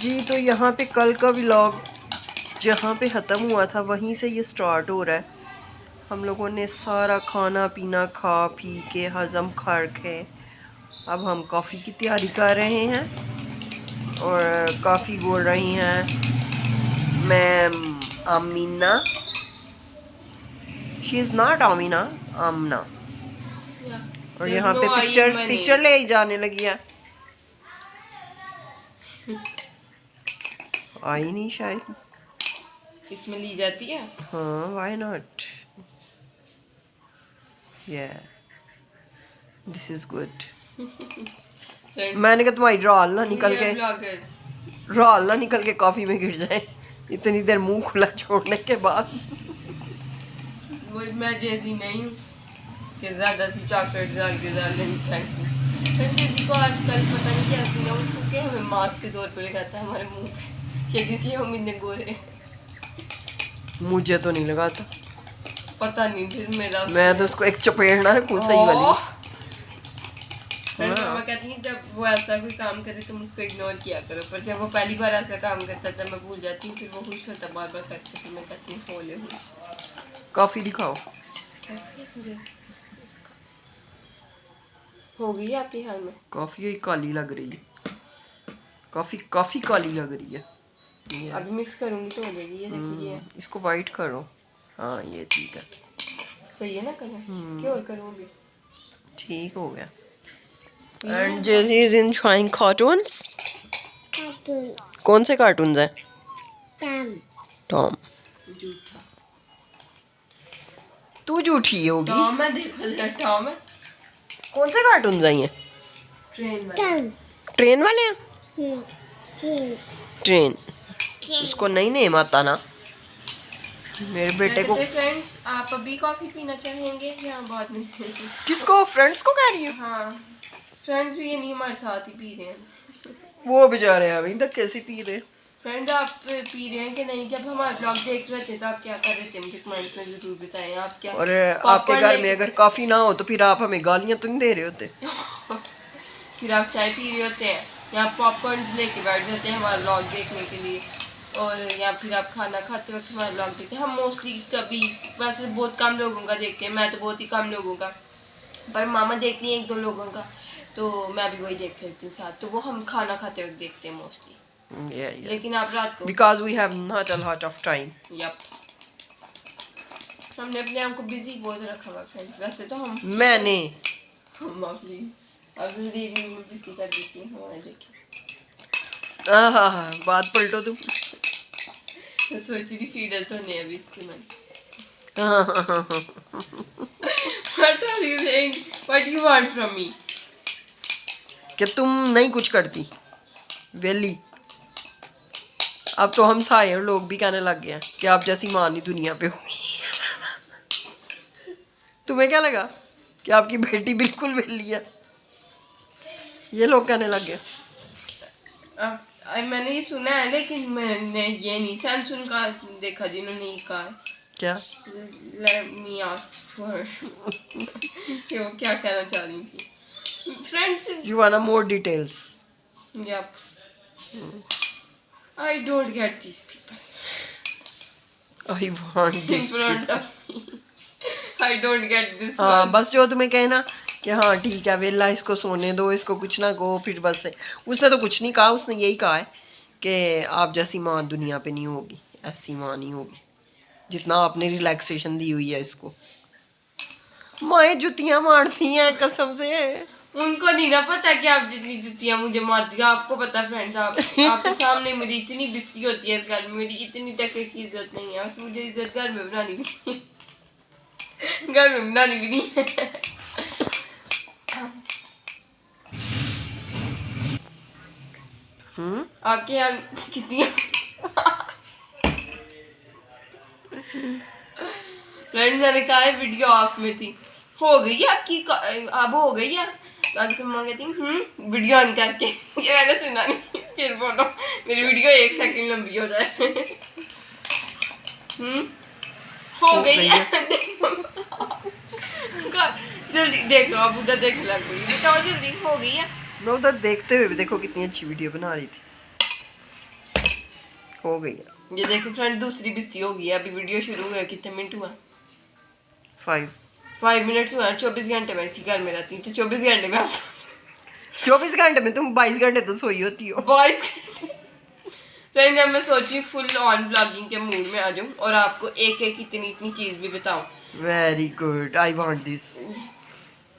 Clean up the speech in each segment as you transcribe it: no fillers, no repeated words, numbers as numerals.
जी तो यहाँ पे कल का व्लॉग जहाँ पे ख़त्म हुआ था वहीं से ये स्टार्ट हो रहा है। हम लोगों ने सारा खाना पीना खा पी के हज़म कर के अब हम कॉफ़ी की तैयारी कर रहे हैं और कॉफ़ी बोल रही हैं ma'am Amina. She is not Amina, Amna. और यहाँ पे पिक्चर ले जाने लगी है। आई नहीं शायद इसमें ली जाती है। हाँ व्हाई नॉट, या दिस इज गुड। मैंने कहा तुम्हारी रॉल ना निकल के कॉफी में गिर जाए इतनी देर मुंह खुला छोड़ने के बाद। वो मैं जैसी नहीं हूँ कि ज़्यादा सी चॉकलेट डाल के जैसी को आजकल पता नहीं क्या सीना वो चूके हमें मास्क के तौर पर लगाता है हमारे मुंह पे, शायद इसलिए हम इतने गोरे। मुझे तो नहीं लगाता, पता नहीं फिर मेरा मैं तो उसको एक चपेट ना रखूं सही वाली। मामा कहती है जब वो ऐसा कोई काम करे तुम उसको इग्नोर किया करो, पर जब वो पहली बार ऐसा काम करता है मैं भूल जाती हूँ, फिर वो खुश होता बार बार करके, फिर मैं कहती हूँ होले खुश। कॉफी दिखाओ। हो गई है आपके हाल में कॉफी काली लग रही है, काफी काली लग रही है। अभी मिक्स करूंगी तो हो जाएगी। ये देखिए ये इसको वाइट करो। हाँ ये ठीक है, सही है ना कलर। क्या और करूँगी, ठीक हो गया। And Jessie is enjoying cartoons. कौन से कार्टून्स हैं? टॉम। झूठा तू झूठी होगी। टॉम है, देखो जरा टॉम है। कौन से कार्टून्स हैं ये? ट्रेन वाले हैं। ट्रेन उसको नहीं नेम आता ना मेरे बेटे को। फ्रेंड्स आप अभी कॉफी पीना चाहेंगे या बाद में? किसको? फ्रेंड्स को कह रही है? हाँ फ्रेंड्स भी ये नहीं हमारे साथ ही पी रहे हैं। वो बेचारे अभी तक कैसे पी रहे? फ्रेंड आप पी रहे हैं कि नहीं? जब हमारे ब्लॉग देख रहे थे तो आप क्या कर रहे थे मुझे कमेंट्स में जरूर बताएं। आप क्या और आपके घर में अगर कॉफी ना हो तो फिर आप हमें गालियां तो नहीं दे रहे होते? फिर आप चाय पी रहे होते हैं या पॉपकॉर्न लेके बैठ जाते हैं हमारा ब्लॉग देखने के लिए, और या फिर आप खाना खाते वक्त हमारा ब्लॉग देखते हैं। हम मोस्टली कभी वैसे बहुत कम लोगों का देखते हैं, मैं तो बहुत ही कम लोगों का, पर मामा देखती हैं 1-2 लोगों का, तो मैं भी वही देख सकती हूँ साथ। तो वो हम खाना खाते वक्त देखते हैं मोस्टली। लेकिन आप रात को because we have not a lot of time. Yup हमने अपने आप को बिजी बहुत रखा हुआ फ्रेंड। वैसे तो हम मैंने प्लीज अब रीडिंग में बिजी कर देती हूँ हमारे देखिए। बात पलटो तुम। सोच रही फीडर तो नहीं अभी इसके मन। What are you saying? What you want from me? कि तुम नहीं कुछ करती वेली। अब तो हम सारे लोग भी कहने लग गए हैं कि आप जैसी माँ नहीं दुनिया पे होगी। तुम्हें क्या लगा कि आपकी बेटी बिल्कुल वेली है? ये लोग कहने लग गए। मैंने ये सुना है लेकिन मैंने ये नहीं सुन का देखा जिन्होंने ये कहा। क्या? Let me ask for कि वो क्या कहना चाह रही थी। Friends, you wanna more details? Yep. I don't get these people. I want this in front of me. I don't get this. हाँ बस जो तुम्हें कहना कि हाँ ठीक है वेला इसको सोने दो, इसको कुछ ना कहो, फिर बस है। उसने तो कुछ नहीं कहा, उसने यही कहा है कि आप जैसी माँ दुनिया पे नहीं होगी, ऐसी माँ नहीं होगी जितना आपने रिलैक्सेशन दी हुई है इसको। माएँ जुतियाँ मारती हैं कसम से। उनको नहीं ना पता कि आप जितनी जुतियाँ मुझे मारती हो आपको पता। फ्रेंड्स आपके सामने मेरी इतनी बेइज्जती होती है इस घर में, मेरी इतनी टक्कर की इज्जत नहीं है। बस मुझे इज्जत घर में बनानी भी नहीं, घर में बनानी भी नहीं है। आपके यहाँ कितनी फ्रेंड मैंने कहा है वीडियो ऑफ में थी। हो गई है आपकी, अब हो गई है। बाकी सब माँ कहती वीडियो ऑन करके ये मैंने सुना नहीं, फिर बोलो मेरी वीडियो 1 सेकंड लंबी हो जाए। हो गई है। जल्दी देख लो, आप उधर देख लग रही बताओ जल्दी। हो गई है। मैं उधर देखते हुए भी देखो कितनी अच्छी वीडियो बना रही थी। हो गई है। ये देखो फ्रेंड दूसरी बिस्ती हो गई है। अभी वीडियो शुरू हुआ, कितने मिनट हुआ? 5 मिनट हुआ। 24 घंटे में इसी घर में रहती हूँ, तो 24 घंटे में 24 घंटे में तुम 22 घंटे तो सोई होती हो। फ्रेंड, अब मैं सोची फुल ऑन ब्लॉगिंग के मूड में आ जाऊँ और आपको एक एक इतनी चीज भी बताऊं। Very good, I want this.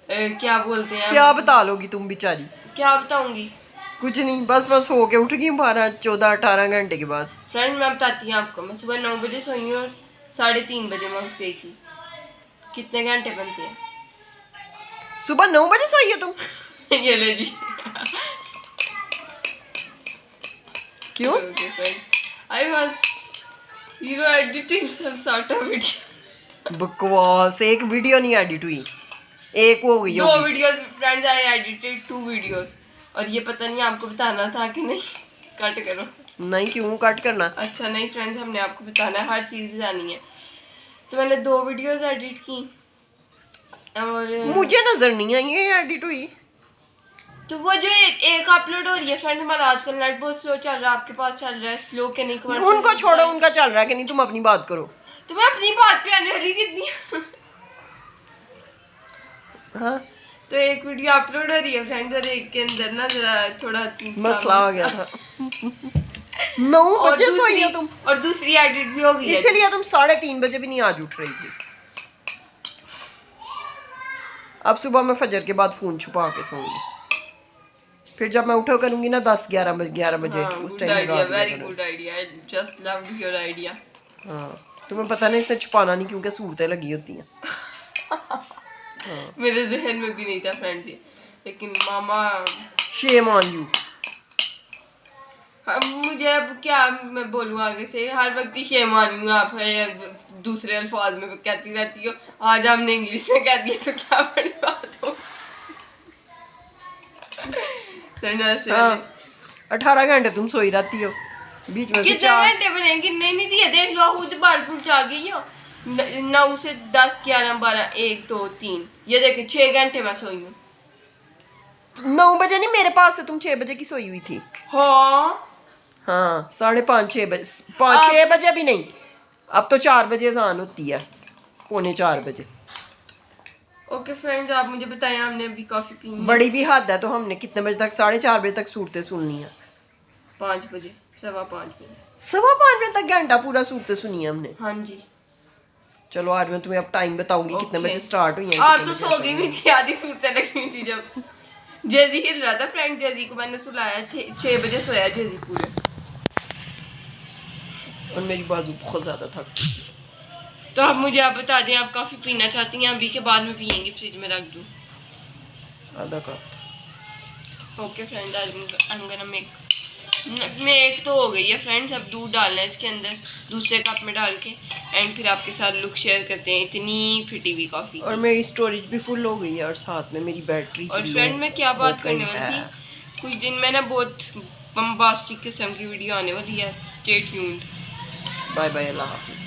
क्या बोलते हैं, क्या बता लोगी तुम बेचारी? क्या बताऊंगी? कुछ नहीं, बस सो के उठ गई 12, 14, 18 घंटे के बाद। फ्रेंड मैं बताती हूँ आपको, मैं सुबह 9 बजे सोई हूँ और 3:30 बजे मैं उठ गई थी। कितने घंटे बनते हैं? सुबह 9 बजे सोई हो तुम? ये ले जी। क्यों? I was editing some sort of video. बकवास, एक वीडियो नहीं एडिट हुई, एक हो गई 2 videos friends, I edited 2 videos. और ये पता नहीं आपको बताना था कि नहीं? कट करो। नहीं, क्यों कट करना? अच्छा नहीं फ्रेंड्स, हमने आपको बताना है, हर चीज़ बतानी है। तो मैंने 2 वीडियोस एडिट की और मुझे नजर नहीं आई ये एडिट हुई। तो वो जो एक अपलोड हो रही है फ्रेंड, हमारा आजकल नेट बहुत स्लो चल रहा है। आपके पास चल रहा है स्लो के नहीं? उनको छोड़ो, उनका चल रहा है कि नहीं, तुम अपनी बात करो। तुम्हें अपनी बात पे आने वाली कितनी? हाँ, तो एक वीडियो अपलोड हो रही है फ्रेंड और एक के अंदर ना जरा थोड़ा मसला आ गया था। 9 बजे सोई हो तुम और दूसरी एडिट भी हो गई है, इसलिए तुम 3:30 बजे भी नहीं आज उठ रही थी। अब सुबह मैं फजर के बाद फोन छुपा के सोऊंगी, फिर जब मैं उठो करूंगी ना 10-11 बजे उस time very good idea, I just loved your idea. हाँ, तुम्हें पता नहीं इसने छुपाना नहीं क्योंकि सूरतें लगी होती हैं। मेरे जहन में भी नहीं था फ्रेंड ये, लेकिन मामा शेम ऑन यू। मुझे अब क्या मैं बोलूँ आगे से, हर वक्त ही शेम ऑन यू आप दूसरे अल्फाज में कहती रहती हो। आज हमने इंग्लिश में कह दिया तो क्या बड़ी बात हो। 18 घंटे तुम सोई रहती हो, बीच में से 4 घंटे बनेंगे नहीं दिए, देख लो खुद बालपुर आ गई हो। 9 से 10, 11, 12, 1, 2, 3, ये देखें 6 घंटे मैं सोई हूँ। 9 बजे नहीं, मेरे पास से तुम 6 बजे की सोई हुई थी। हाँ 5:30 6 बजे, 6 बजे भी नहीं, अब तो 4 बजे अजान होती है, 3:45 बजे। ओके फ्रेंड्स, आप मुझे बताएं, हमने अभी कॉफी पी है। बड़ी भी हद है, तो हमने कितने बजे तक? 4:30 बजे तक सूरतें सुननी है। 5 बजे, 5:15 बजे, 5:15 बजे तक घंटा पूरा सूरतें सुनी है हमने। हाँ जी। चलो आज मैं तुम्हें अब टाइम बताऊंगी कितने बजे स्टार्ट हुई है। आप तो सो गई हुई थी, आधी सूरतें लगी हुई थी जब जेजी हिल रहा था फ्रेंड। जेजी को मैंने सुलाया थे, 6 बजे सोया जेजी पूरे, और मेरी बाजू बहुत ज्यादा थक। तो अब मुझे आप बता दें, आप कॉफी पीना चाहती हैं अभी के बाद में पियेंगे? फ्रिज में रख दूं? आधा cup. Okay friend, I am gonna make तो हो गई है फ्रेंड्स। अब दूध डालना है इसके अंदर दूसरे कप में डाल के, एंड फिर आपके साथ लुक शेयर करते हैं इतनी फिटी हुई कॉफी। और मेरी स्टोरेज भी फुल हो गई है और साथ में मेरी बैटरी। और फ्रेंड मैं क्या बात करने वाली थी, कुछ दिन में ना बहुत बम्बास्टिक किस्म की वीडियो आने वाली है। Stay tuned. बाय बाय, अल्लाह हाफिज।